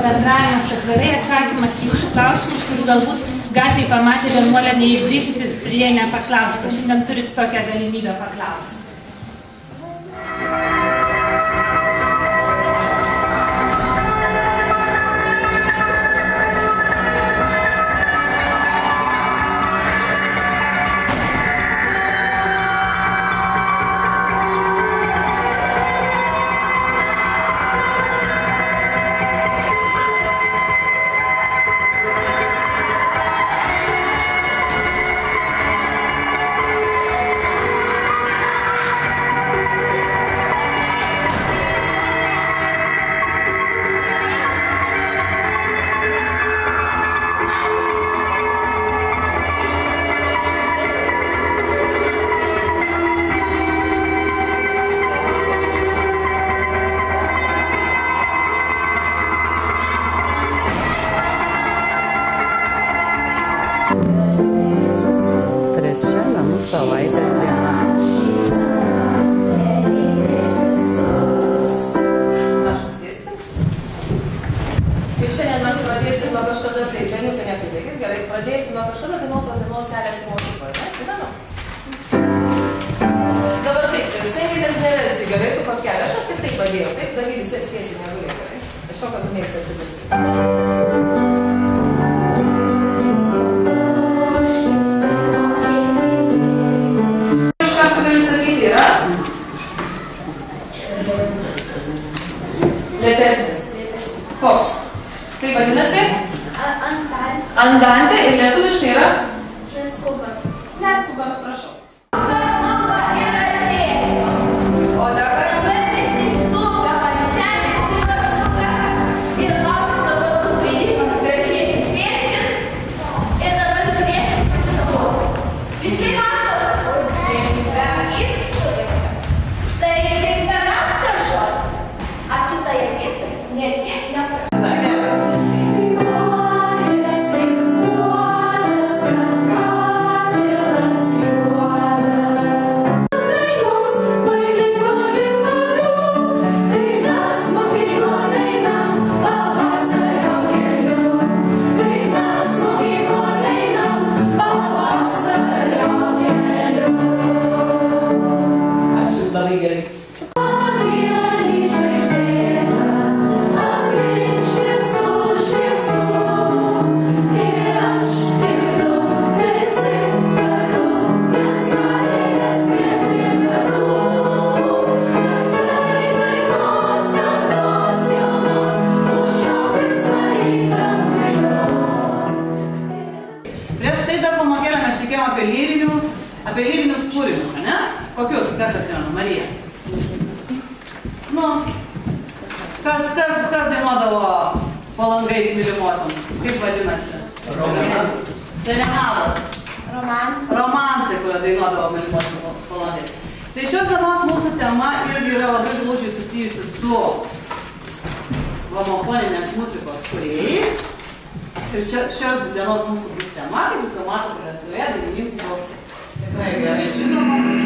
bendravimas atvirai, atsakymas į jūsų klausimus, kurių galbūt gatvėje pamatė vienuolę, neišdrįsite ir jai nepaklausite. Šiandien turite tokią galimybę paklausti. Lėtesnis. Koks? Tai vadinasi? Andantė ir lietuviškai yra? Neskuba. Neskuba, prašau. O dabar? Apie lyrinius kūrinius, ne? Kokius? Kas atsimenu? Marija. Nu, kas dainuodavo po langais mylimosiams? Kaip vadinasi? Serenados. Romansai, kurie dainuodavo mylimosiams po langais. Tai šios dienos mūsų tema irgi yra labai glaužiai susijusi su homofoninės muzikos kūrėjais. Ir šios dienos mūsų bus tema, kaip jūs jau matote, lietuvoje dainininkų balsai. Tikrai gerai žinomas.